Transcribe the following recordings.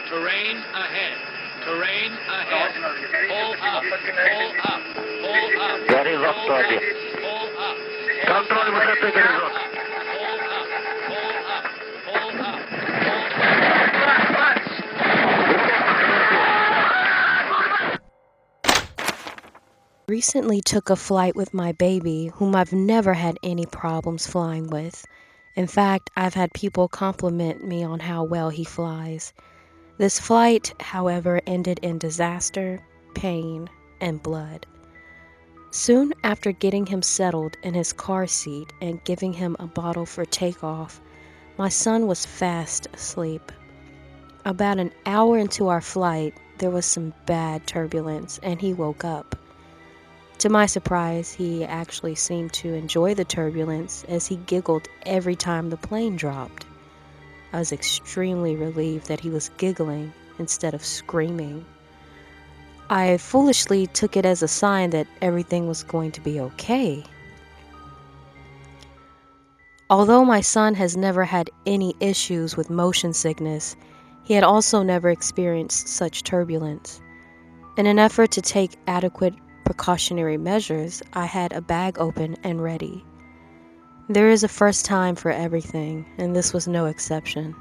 Terrain ahead. Terrain ahead. Pull up. Pull up. Pull up. Горизонт впереди. Pull up. Контроль высоты горизонт. Recently took a flight with my baby, whom I've never had any problems flying with. In fact, I've had people compliment me on how well he flies. This flight, however, ended in disaster, pain, and blood. Soon after getting him settled in his car seat and giving him a bottle for takeoff, my son was fast asleep. About an hour into our flight, there was some bad turbulence and he woke up. To my surprise, he actually seemed to enjoy the turbulence as he giggled every time the plane dropped. I was extremely relieved that he was giggling instead of screaming. I foolishly took it as a sign that everything was going to be okay. Although my son has never had any issues with motion sickness, he had also never experienced such turbulence. In an effort to take adequate precautionary measures, I had a bag open and ready. There is a first time for everything, and this was no exception.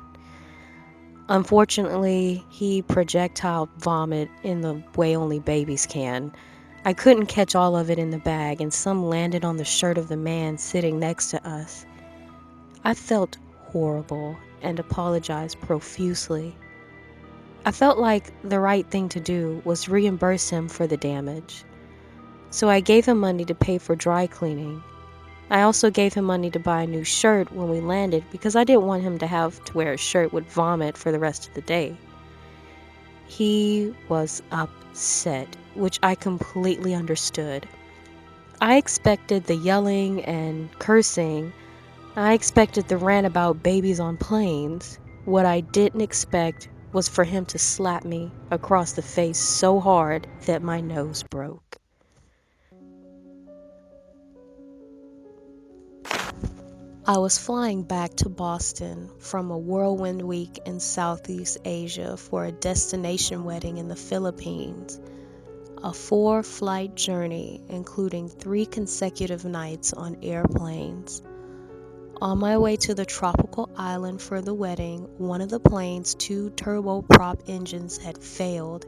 Unfortunately, he projectile vomit in the way only babies can. I couldn't catch all of it in the bag, and some landed on the shirt of the man sitting next to us. I felt horrible and apologized profusely. I felt like the right thing to do was reimburse him for the damage. So I gave him money to pay for dry cleaning. I also gave him money to buy a new shirt when we landed because I didn't want him to have to wear a shirt with vomit for the rest of the day. He was upset, which I completely understood. I expected the yelling and cursing. I expected the rant about babies on planes. What I didn't expect was for him to slap me across the face so hard that my nose broke. I was flying back to Boston from a whirlwind week in Southeast Asia for a destination wedding in the Philippines. A 4-flight journey, including 3 consecutive nights on airplanes. On my way to the tropical island for the wedding, one of the plane's 2 turboprop engines had failed,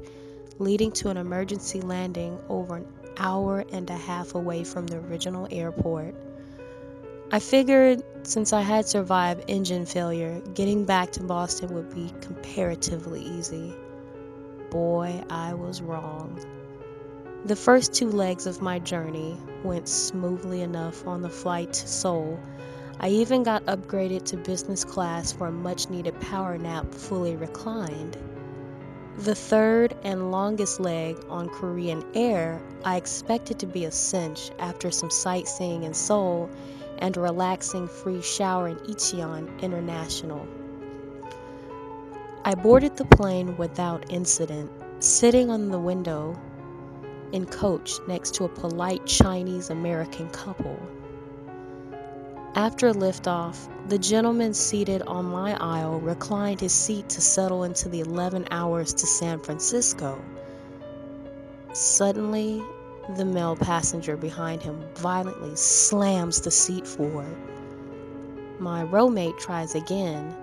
leading to an emergency landing over an hour and a half away from the original airport. I figured since I had survived engine failure, getting back to Boston would be comparatively easy. Boy, I was wrong. The first 2 legs of my journey went smoothly enough on the flight to Seoul. I even got upgraded to business class for a much-needed power nap fully reclined. The third and longest leg on Korean Air, I expected to be a cinch after some sightseeing in Seoul and a relaxing free shower in Incheon International. I boarded the plane without incident, sitting on the window in coach next to a polite Chinese-American couple. After liftoff, the gentleman seated on my aisle reclined his seat to settle into the 11 hours to San Francisco. Suddenly, the male passenger behind him violently slams the seat forward. My roommate tries again,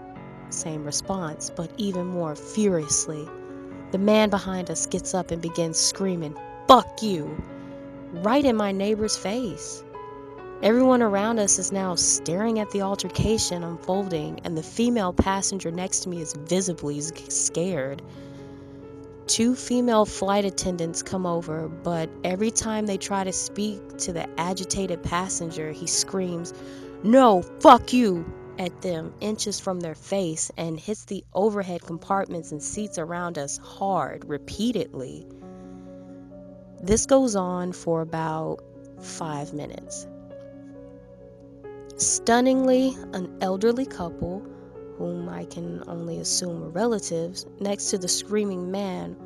same response, but even more furiously. The man behind us gets up and begins screaming, "Fuck you!" right in my neighbor's face. Everyone around us is now staring at the altercation unfolding, and the female passenger next to me is visibly scared. 2 female flight attendants come over, but every time they try to speak to the agitated passenger, he screams, "No, fuck you!" at them inches from their face and hits the overhead compartments and seats around us hard, repeatedly. This goes on for about 5 minutes. Stunningly, an elderly couple, whom I can only assume are relatives, next to the screaming man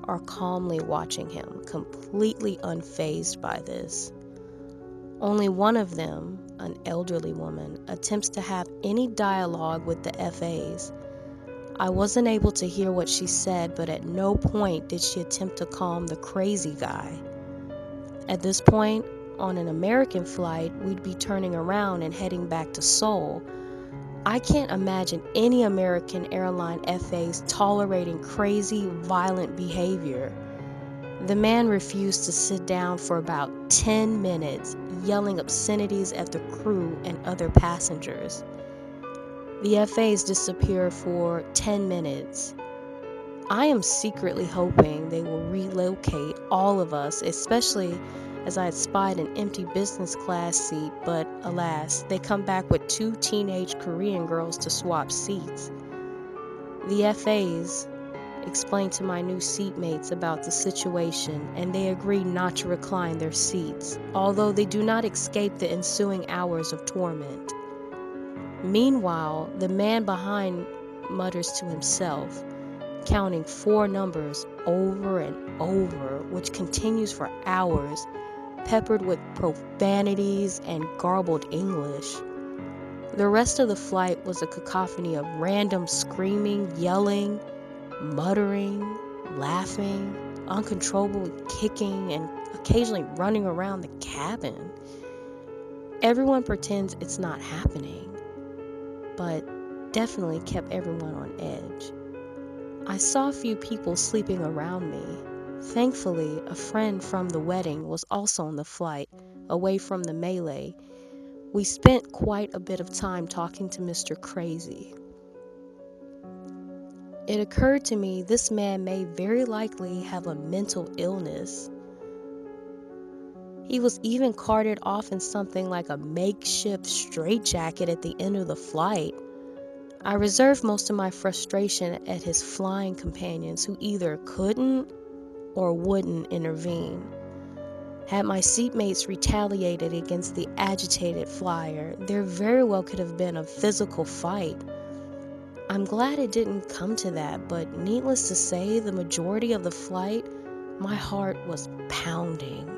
are calmly watching him, completely unfazed by this. Only one of them, an elderly woman, attempts to have any dialogue with the FAs. I wasn't able to hear what she said, but at no point did she attempt to calm the crazy guy. At this point, on an American flight, we'd be turning around and heading back to Seoul. I can't imagine any American airline FAs tolerating crazy, violent behavior. The man refused to sit down for about 10 minutes, yelling obscenities at the crew and other passengers. The FAs disappeared for 10 minutes. I am secretly hoping they will relocate all of us, especially as I had spied an empty business class seat, but alas, they come back with 2 teenage Korean girls to swap seats. The FAs explained to my new seatmates about the situation, and they agreed not to recline their seats, although they do not escape the ensuing hours of torment. Meanwhile, the man behind mutters to himself, counting 4 numbers over and over, which continues for hours, peppered with profanities and garbled English. The rest of the flight was a cacophony of random screaming, yelling, muttering, laughing, uncontrollably kicking, and occasionally running around the cabin. Everyone pretends it's not happening, but definitely kept everyone on edge. I saw a few people sleeping around me. Thankfully, a friend from the wedding was also on the flight, away from the melee. We spent quite a bit of time talking to Mr. Crazy. It occurred to me this man may very likely have a mental illness. He was even carted off in something like a makeshift straitjacket at the end of the flight. I reserved most of my frustration at his flying companions who either couldn't or wouldn't intervene. Had my seatmates retaliated against the agitated flyer, there very well could have been a physical fight. I'm glad it didn't come to that, but needless to say, the majority of the flight, my heart was pounding.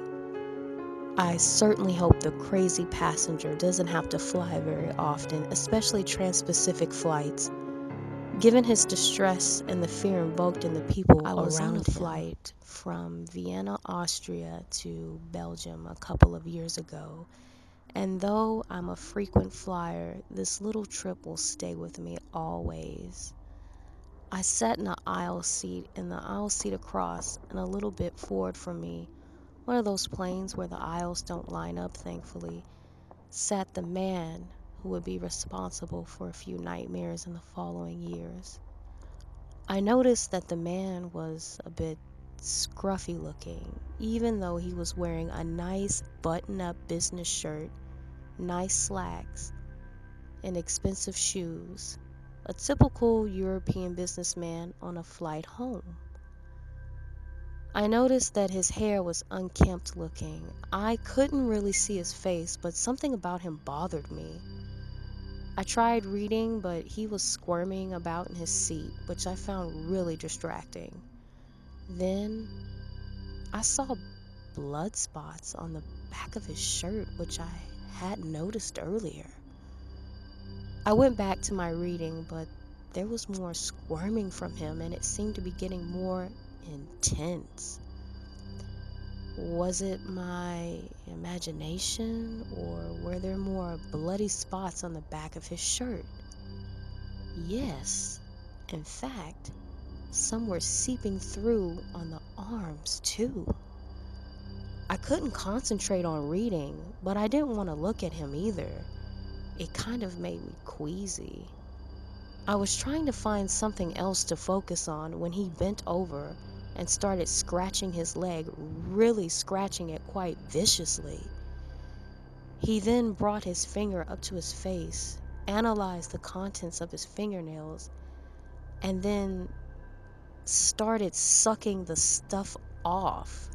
I certainly hope the crazy passenger doesn't have to fly very often, especially trans-Pacific flights. Given his distress and the fear invoked in the people around him. I was on a flight from Vienna, Austria to Belgium a couple of years ago, and though I'm a frequent flyer, this little trip will stay with me always. I sat in the aisle seat across and a little bit forward from me, one of those planes where the aisles don't line up, thankfully, sat the man who would be responsible for a few nightmares in the following years. I noticed that the man was a bit scruffy looking, even though he was wearing a nice button-up business shirt, nice slacks, and expensive shoes, a typical European businessman on a flight home. I noticed that his hair was unkempt looking. I couldn't really see his face, but something about him bothered me. I tried reading, but he was squirming about in his seat, which I found really distracting. Then I saw blood spots on the back of his shirt, which I hadn't noticed earlier. I went back to my reading, but there was more squirming from him, and it seemed to be getting more intense. Was it my imagination, or were there more bloody spots on the back of his shirt? Yes, in fact, some were seeping through on the arms, too. I couldn't concentrate on reading, but I didn't want to look at him either. It kind of made me queasy. I was trying to find something else to focus on when he bent over and started scratching his leg, really scratching it quite viciously. He then brought his finger up to his face, analyzed the contents of his fingernails, and then started sucking the stuff off.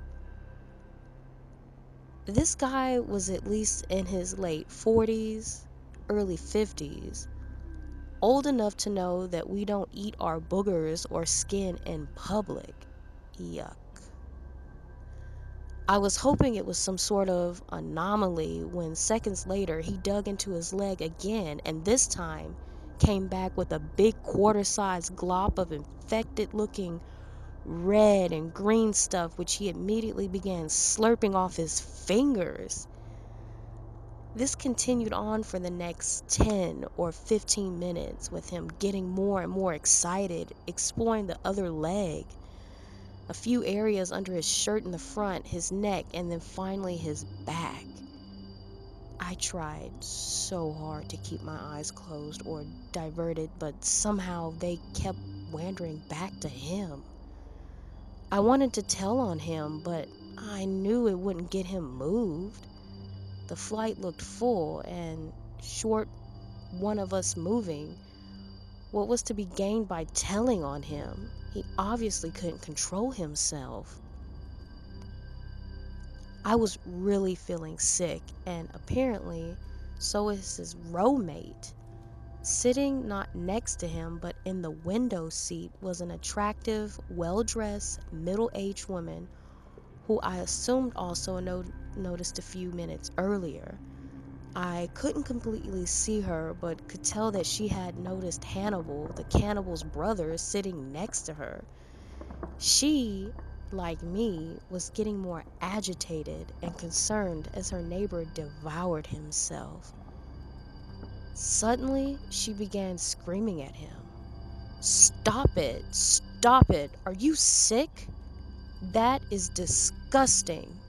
This guy was at least in his late 40s, early 50s, old enough to know that we don't eat our boogers or skin in public. Yuck. I was hoping it was some sort of anomaly when seconds later he dug into his leg again, and this time came back with a big quarter-sized glop of infected-looking red and green stuff, which he immediately began slurping off his fingers. This continued on for the next 10 or 15 minutes, with him getting more and more excited, exploring the other leg, a few areas under his shirt in the front, his neck, and then finally his back. I tried so hard to keep my eyes closed or diverted, but somehow they kept wandering back to him. I wanted to tell on him, but I knew it wouldn't get him moved. The flight looked full, and short one of us moving, what was to be gained by telling on him? He obviously couldn't control himself. I was really feeling sick, and apparently so was his roommate. Sitting not next to him but in the window seat was an attractive, well-dressed, middle-aged woman who I assumed also noticed a few minutes earlier. I couldn't completely see her, but could tell that she had noticed Hannibal, the cannibal's brother, sitting next to her. She, like me, was getting more agitated and concerned as her neighbor devoured himself. Suddenly, she began screaming at him. "Stop it! Stop it! Are you sick? That is disgusting!"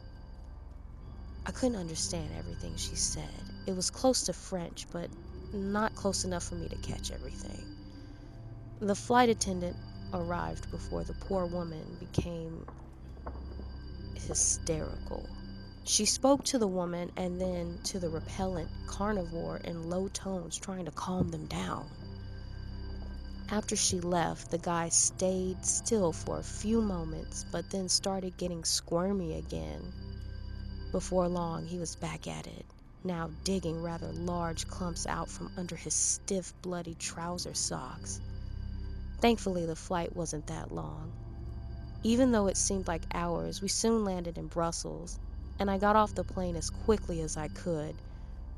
I couldn't understand everything she said. It was close to French, but not close enough for me to catch everything. The flight attendant arrived before the poor woman became hysterical. She spoke to the woman and then to the repellent carnivore in low tones, trying to calm them down. After she left, the guy stayed still for a few moments, but then started getting squirmy again. Before long, he was back at it, now digging rather large clumps out from under his stiff, bloody trouser socks. Thankfully, the flight wasn't that long. Even though it seemed like hours, we soon landed in Brussels, and I got off the plane as quickly as I could,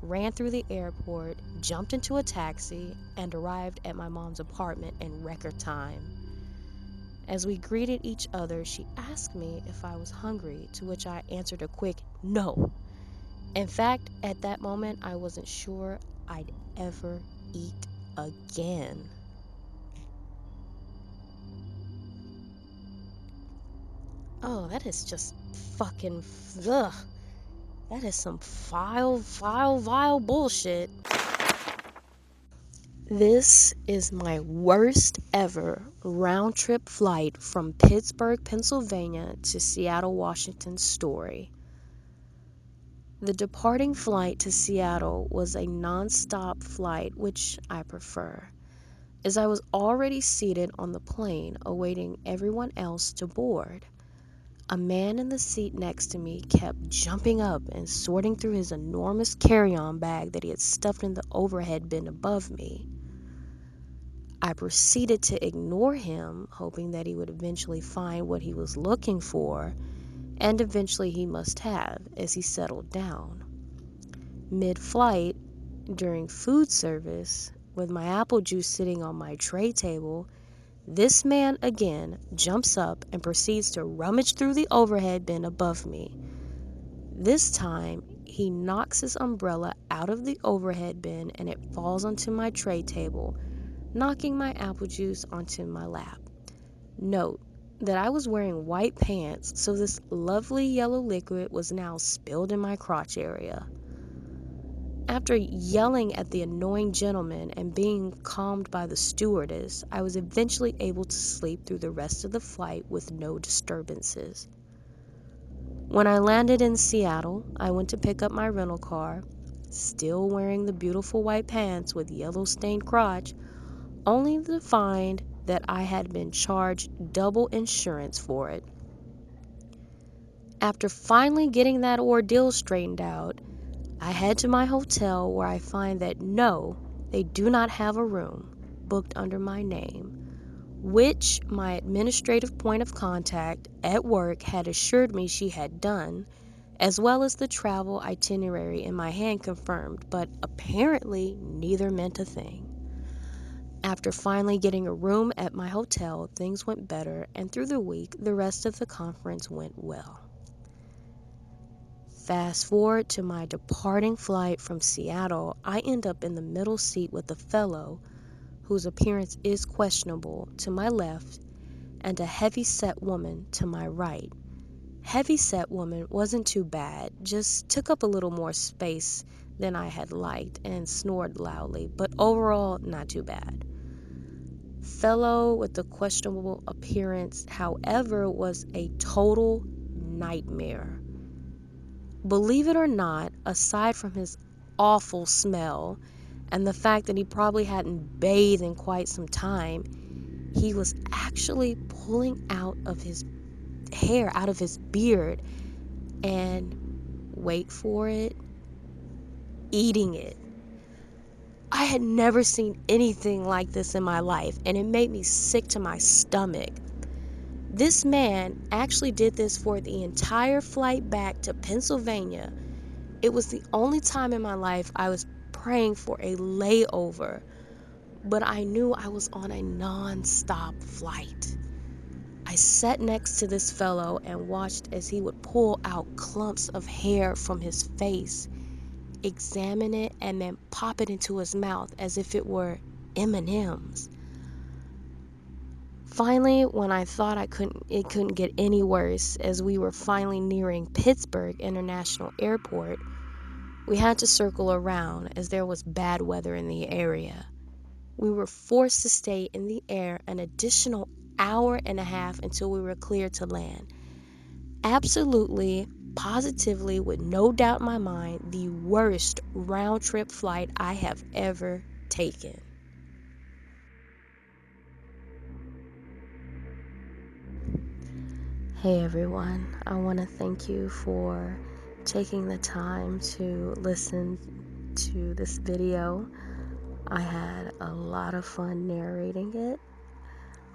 ran through the airport, jumped into a taxi, and arrived at my mom's apartment in record time. As we greeted each other, she asked me if I was hungry, to which I answered a quick no. In fact, at that moment, I wasn't sure I'd ever eat again. Oh, that is just fucking, ugh. That is some vile bullshit. This is my worst ever round trip flight from Pittsburgh, Pennsylvania to Seattle, Washington story. The departing flight to Seattle was a non-stop flight, which I prefer, as I was already seated on the plane awaiting everyone else to board. A man in the seat next to me kept jumping up and sorting through his enormous carry-on bag that he had stuffed in the overhead bin above me. I proceeded to ignore him, hoping that he would eventually find what he was looking for, and eventually he must have, as he settled down. Mid-flight, during food service, with my apple juice sitting on my tray table, this man again jumps up and proceeds to rummage through the overhead bin above me. This time, he knocks his umbrella out of the overhead bin and it falls onto my tray table, knocking my apple juice onto my lap. Note that I was wearing white pants, so this lovely yellow liquid was now spilled in my crotch area. After yelling at the annoying gentleman and being calmed by the stewardess, I was eventually able to sleep through the rest of the flight with no disturbances. When I landed in Seattle, I went to pick up my rental car, still wearing the beautiful white pants with yellow-stained crotch, only to find that I had been charged double insurance for it. After finally getting that ordeal straightened out, I head to my hotel where I find that no, they do not have a room booked under my name, which my administrative point of contact at work had assured me she had done, as well as the travel itinerary in my hand confirmed, but apparently neither meant a thing. After finally getting a room at my hotel, things went better, and through the week, the rest of the conference went well. Fast forward to my departing flight from Seattle, I end up in the middle seat with a fellow whose appearance is questionable to my left and a heavy-set woman to my right. Heavy-set woman wasn't too bad, just took up a little more space than I had liked and snored loudly, but overall not too bad. Fellow with the questionable appearance, however, was a total nightmare. Believe it or not, aside from his awful smell and the fact that he probably hadn't bathed in quite some time, he was actually pulling out of his hair out of his beard and, wait for it, eating it. I had never seen anything like this in my life, and it made me sick to my stomach. This man actually did this for the entire flight back to Pennsylvania. It was the only time in my life I was praying for a layover, but I knew I was on a non-stop flight. I sat next to this fellow and watched as he would pull out clumps of hair from his face, examine it, and then pop it into his mouth as if it were M&Ms. Finally, when I thought it couldn't get any worse, as we were finally nearing Pittsburgh International Airport, we had to circle around as there was bad weather in the area. We were forced to stay in the air an additional hour and a half until we were cleared to land. Absolutely, positively, with no doubt in my mind, the worst round-trip flight I have ever taken. Hey everyone, I want to thank you for taking the time to listen to this video. I had a lot of fun narrating it.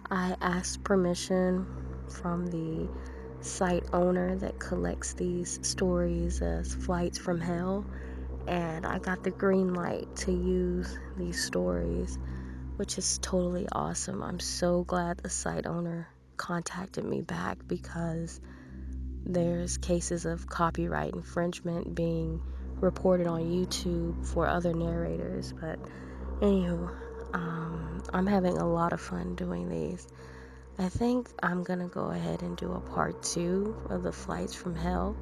I asked permission from the site owner that collects these stories as flights from hell, and I got the green light to use these stories, which is totally awesome. I'm so glad the site owner contacted me back, because there's cases of copyright infringement being reported on YouTube for other narrators. But anywho, I'm having a lot of fun doing these. I think I'm gonna go ahead and do a part 2 of the flights from hell.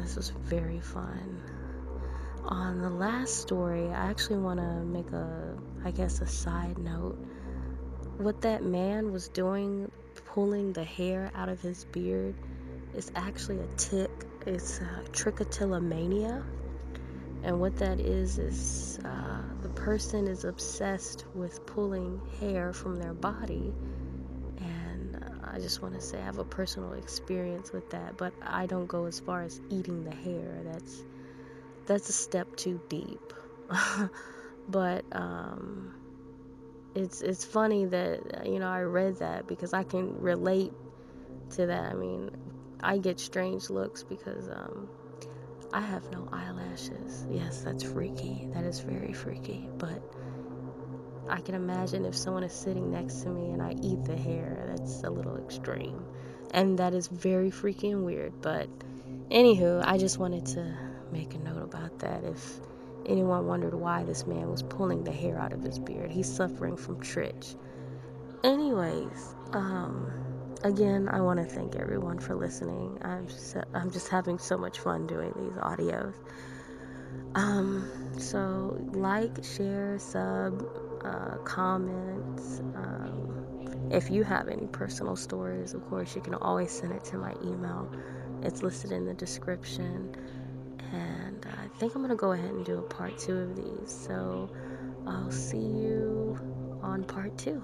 This was very fun. On the last story, I actually want to make a side note. What that man was doing, pulling the hair out of his beard, is actually a tick. It's trichotillomania. And what that is the person is obsessed with pulling hair from their body. And I just want to say I have a personal experience with that, but I don't go as far as eating the hair. That's a step too deep. But it's funny that I read that, because I can relate to that. I mean, I get strange looks because I have no eyelashes. Yes, that's freaky. That is very freaky. But I can imagine if someone is sitting next to me and I eat the hair, that's a little extreme. And that is very freaky and weird. But anywho, I just wanted to make a note about that. If anyone wondered why this man was pulling the hair out of his beard, he's suffering from trich. Anyways, again, I want to thank everyone for listening. I'm just having so much fun doing these audios. So like, share, sub, comments. If you have any personal stories, of course, you can always send it to my email. It's listed in the description. And I think I'm gonna go ahead and do a part 2 of these. So I'll see you on part 2.